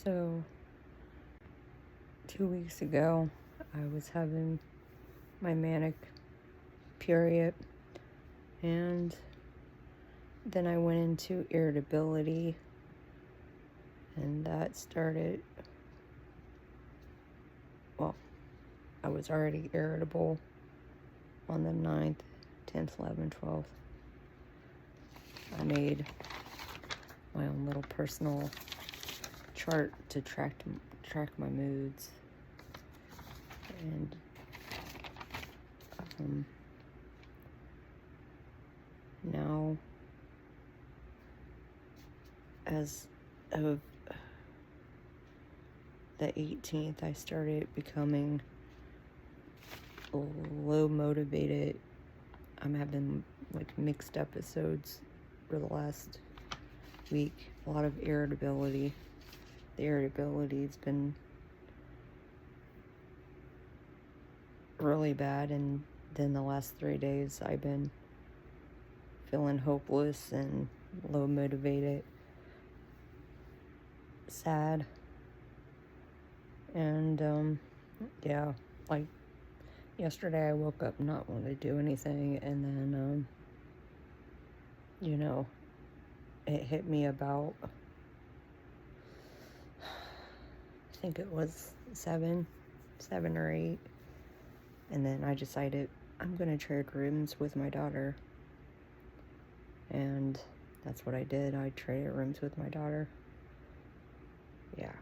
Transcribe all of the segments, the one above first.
So, 2 weeks ago, I was having my manic period, and then I went into irritability, and that started, well, I was already irritable on the 9th, 10th, 11th, 12th. I made my own little personal chart to track my moods, and now, as of the 18th, I started becoming low motivated. I'm having like mixed episodes for the last week. A lot of irritability. The irritability's been really bad, and then the last 3 days I've been feeling hopeless and low motivated, sad, and yeah, like yesterday I woke up not wanting to do anything, and then it hit me about, I think it was 7 or 8, and then I decided I'm gonna trade rooms with my daughter, and that's what I did. I traded rooms with my daughter. Yeah.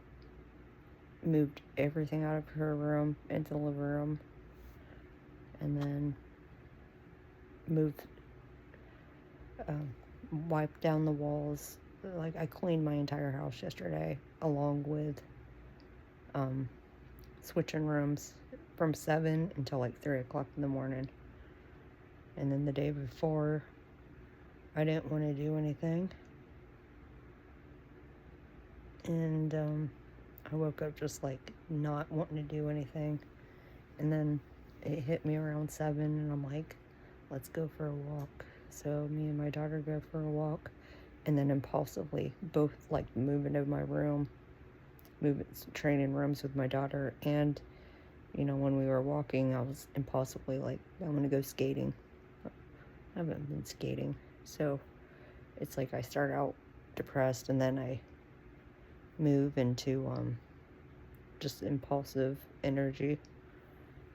Moved everything out of her room into the living room, and then wiped down the walls. Like, I cleaned my entire house yesterday, along with switching rooms from 7 until like 3 o'clock in the morning. And then the day before, I didn't want to do anything, and I woke up just like not wanting to do anything, and then it hit me around 7, and I'm like, let's go for a walk. So me and my daughter go for a walk, and then impulsively both like moving to my room, trading rooms with my daughter. And when we were walking, I was impulsively like, I'm gonna go skating. I haven't been skating, so it's like I start out depressed, and then I move into just impulsive energy.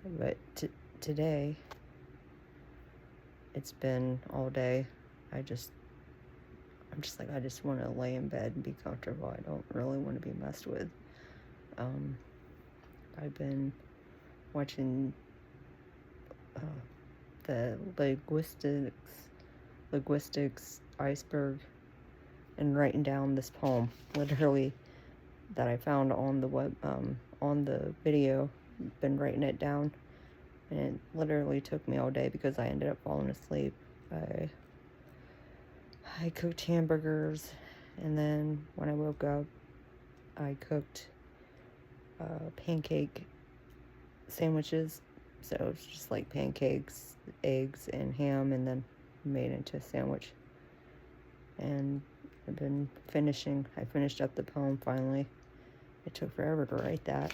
But today, it's been all day. I'm just like, I just want to lay in bed and be comfortable. I don't really want to be messed with. I've been watching the linguistics iceberg, and writing down this poem, literally, that I found on the web, on the video. Been writing it down, and it literally took me all day because I ended up falling asleep. I cooked hamburgers, and then when I woke up, I cooked pancake sandwiches. So it's just like pancakes, eggs, and ham, and then made into a sandwich. And I've been I finished up the poem finally. It took forever to write that.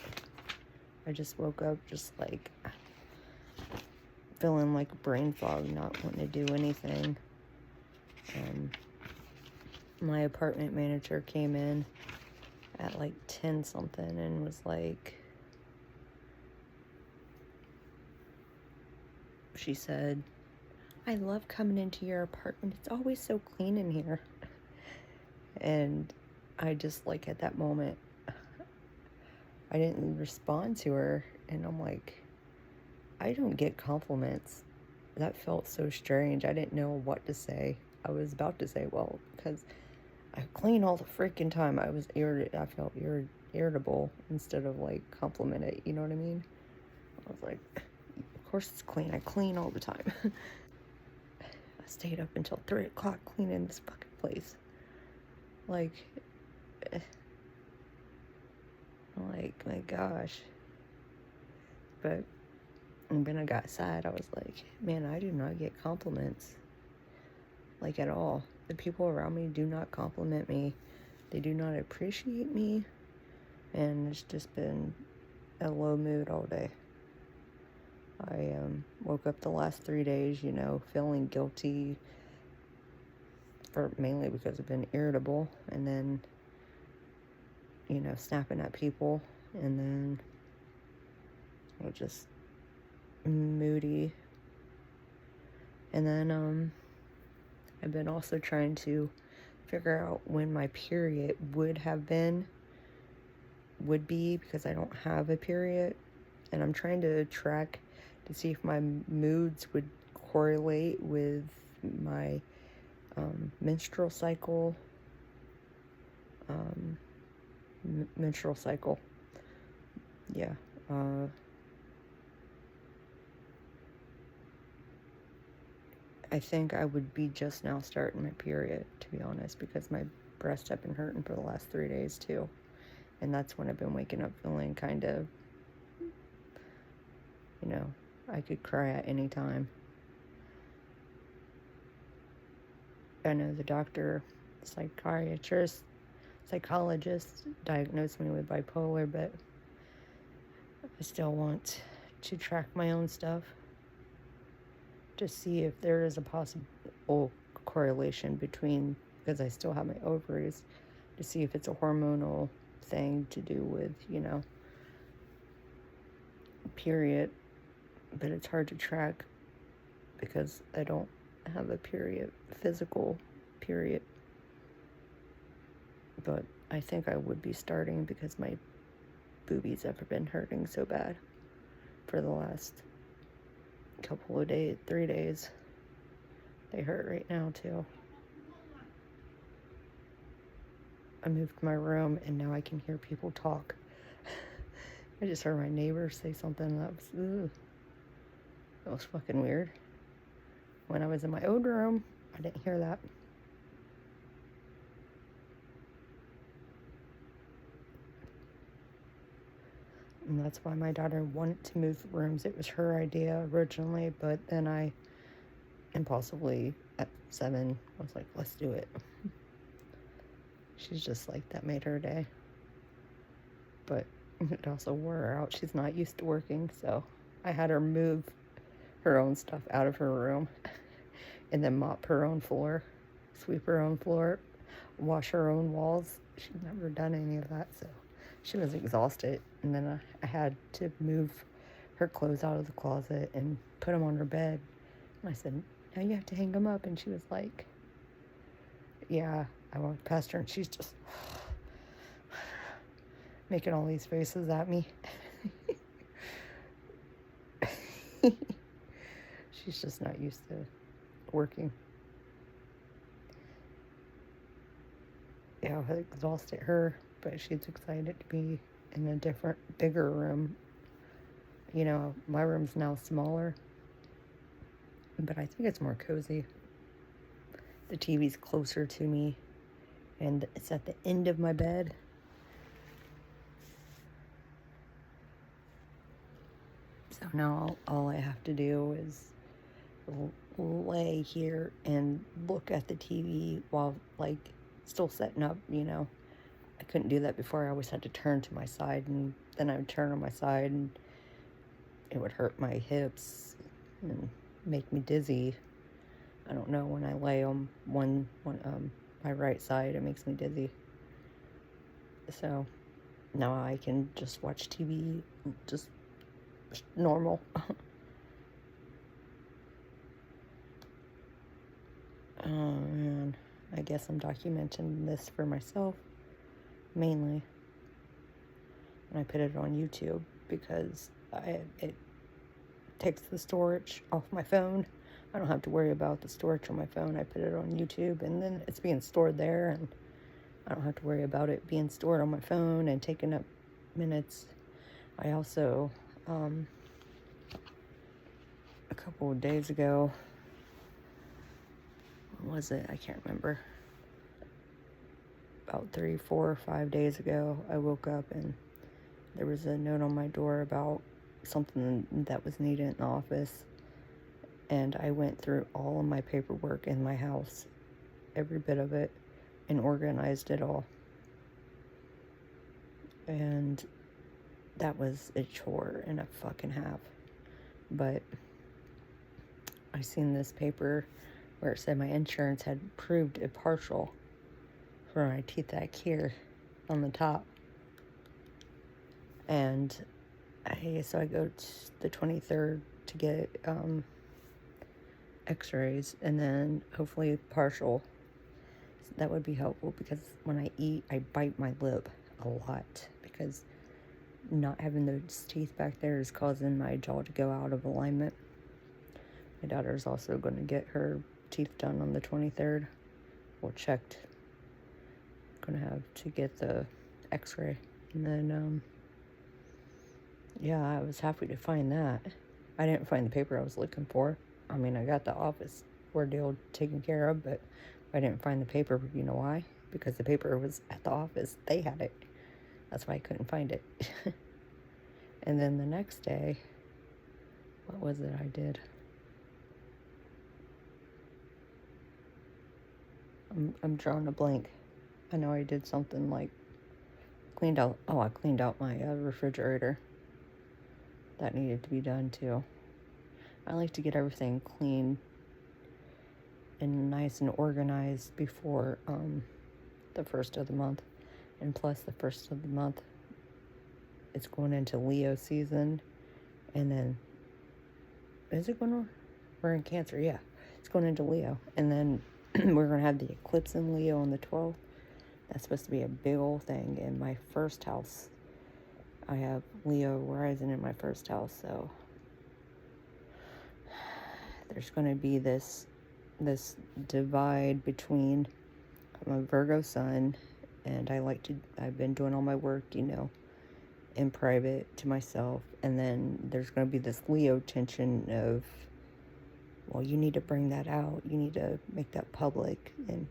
I just woke up just like feeling like brain fog, not wanting to do anything. My apartment manager came in at like 10 something and was like, she said, I love coming into your apartment. It's always so clean in here. And I just, like, at that moment, I didn't respond to her. And I'm like, I don't get compliments. That felt so strange. I didn't know what to say. I was about to say, well, because I clean all the freaking time. I felt irritable instead of like compliment it. You know what I mean? I was like, of course it's clean. I clean all the time. I stayed up until 3 o'clock cleaning this fucking place. Like, my gosh. But then I got sad. I was like, man, I do not get compliments, like, at all. The people around me do not compliment me. They do not appreciate me. and it's just been a low mood all day. I woke up the last 3 days, feeling guilty for mainly because I've been irritable, and then, snapping at people, and then just moody. And then I've been also trying to figure out when my period would be, because I don't have a period, and I'm trying to track to see if my moods would correlate with my menstrual cycle. Menstrual cycle. Yeah. I think I would be just now starting my period, to be honest, because my breasts have been hurting for the last 3 days too. And that's when I've been waking up feeling kind of, I could cry at any time. I know the doctor, psychiatrist, psychologist diagnosed me with bipolar, but I still want to track my own stuff to see if there is a possible correlation between, because I still have my ovaries, to see if it's a hormonal thing to do with, period. But it's hard to track because I don't have a period, physical period. But I think I would be starting because my boobies have been hurting so bad for the last couple of days, 3 days. They hurt right now too. I moved my room and now I can hear people talk. I just heard my neighbor say something that was fucking weird. When I was in my old room, I didn't hear that. And that's why my daughter wanted to move rooms. It was her idea originally, but then I impulsively at 7 was like, let's do it. She's just like, that made her day. But it also wore her out. She's not used to working, so I had her move her own stuff out of her room and then mop her own floor, sweep her own floor, wash her own walls. She'd never done any of that, so she was exhausted. And then I had to move her clothes out of the closet and put them on her bed. And I said, now you have to hang them up. And she was like, yeah. I walked past her and she's just making all these faces at me. She's just not used to working. Yeah, I exhausted her, but she's excited to be in a different, bigger room. My room's now smaller, but I think it's more cozy. The TV's closer to me, and it's at the end of my bed. So now all I have to do is lay here and look at the TV while, still setting up, I couldn't do that before. I always had to turn to my side, and then I would turn on my side, and it would hurt my hips and make me dizzy. I don't know, when I lay on my right side, it makes me dizzy. So now I can just watch TV, just normal. Oh man, I guess I'm documenting this for myself, mainly. And I put it on YouTube because it takes the storage off my phone. I don't have to worry about the storage on my phone. I put it on YouTube, and then it's being stored there, and I don't have to worry about it being stored on my phone and taking up minutes. I also, a couple of days ago, when was it? I can't remember. About 3, 4, 5 days ago, I woke up and there was a note on my door about something that was needed in the office. And I went through all of my paperwork in my house, every bit of it, and organized it all. And that was a chore and a fucking half. But I seen this paper where it said my insurance had approved a partial for my teeth back here on the top. And so I go to the 23rd to get x-rays, and then hopefully partial. So that would be helpful, because when I eat, I bite my lip a lot, because not having those teeth back there is causing my jaw to go out of alignment. My daughter's also going to get her teeth done on the 23rd, or checked. Going to have to get the x-ray. And then, yeah, I was happy to find that. I didn't find the paper I was looking for. I mean, I got the office ordeal taken care of, but I didn't find the paper. You know why? Because the paper was at the office. They had it. That's why I couldn't find it. And then the next day, what was it I did? I'm drawing a blank. I know I did something like I cleaned out my refrigerator. That needed to be done too. I like to get everything clean and nice and organized before the first of the month. And plus, the first of the month, it's going into Leo season. And then, we're in Cancer, yeah. It's going into Leo. And then we're going to have the eclipse in Leo on the 12th. That's supposed to be a big old thing. In my first house, I have Leo rising in my first house, so there's going to be this divide between my Virgo sun, and I've been doing all my work, in private to myself, and then there's going to be this Leo tension of, well, you need to bring that out, you need to make that public, and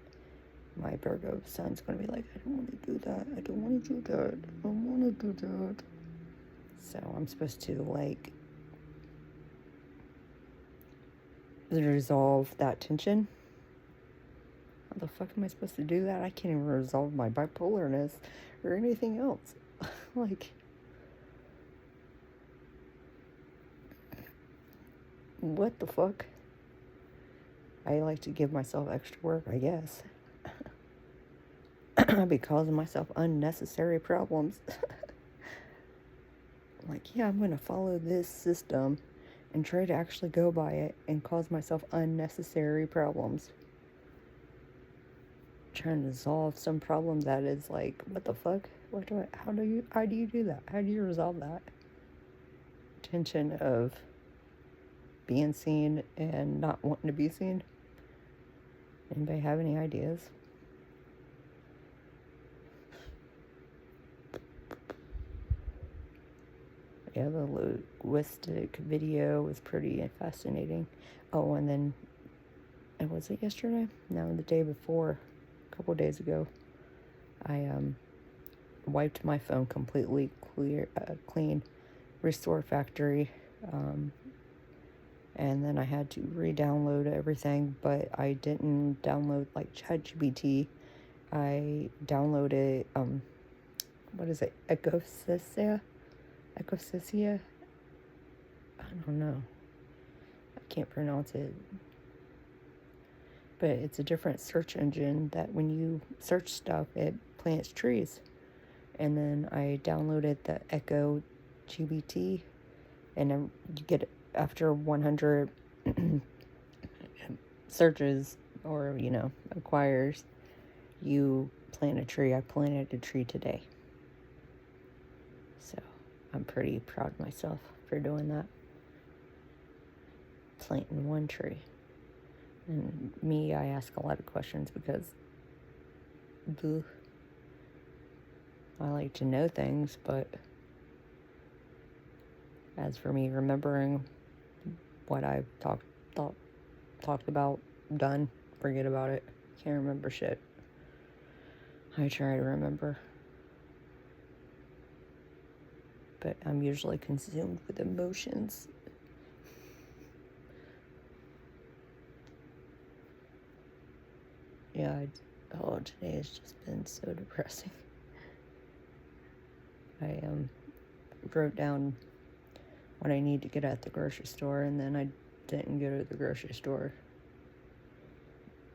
my Virgo sun's going to be like, I don't want to do that, I don't want to do that, I don't want to do that. So I'm supposed to, resolve that tension. How the fuck am I supposed to do that? I can't even resolve my bipolarness or anything else. What the fuck? I like to give myself extra work, I guess. I'll be causing myself unnecessary problems. I'm going to follow this system and try to actually go by it and cause myself unnecessary problems. Trying to solve some problem that is what the fuck? How do you do that? How do you resolve that? Tension of being seen and not wanting to be seen. Anybody have any ideas? Yeah, the linguistic video was pretty fascinating. Oh, and then, was it yesterday? No, the day before, a couple days ago, I wiped my phone completely clean, restore factory, and then I had to re-download everything, but I didn't download ChatGPT. I downloaded, what is it, Ecosyssia? I don't know. I can't pronounce it. But it's a different search engine that when you search stuff, it plants trees. And then I downloaded the Echo GBT, and then you get, after 100 searches or, acquires, you plant a tree. I planted a tree today. So I'm pretty proud of myself for doing that. Planting one tree. And me, I ask a lot of questions because I like to know things, but as for me remembering what I've talked about, done, forget about it. Can't remember shit. I try to remember. But I'm usually consumed with emotions. Yeah, today has just been so depressing. I wrote down what I need to get at the grocery store, and then I didn't go to the grocery store.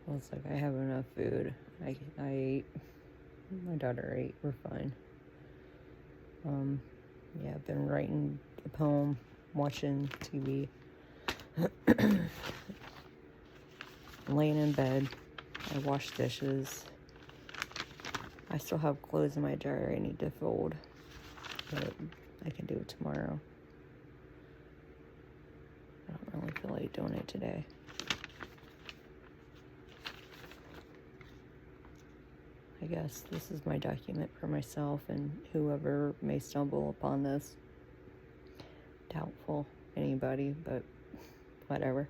I was like, I have enough food. I ate. My daughter ate. We're fine. Yeah, I've been writing a poem, watching TV, laying in bed. I wash dishes. I still have clothes in my dryer I need to fold, but I can do it tomorrow. I don't really feel like doing it today. I guess this is my document for myself and whoever may stumble upon this. Doubtful anybody, but whatever.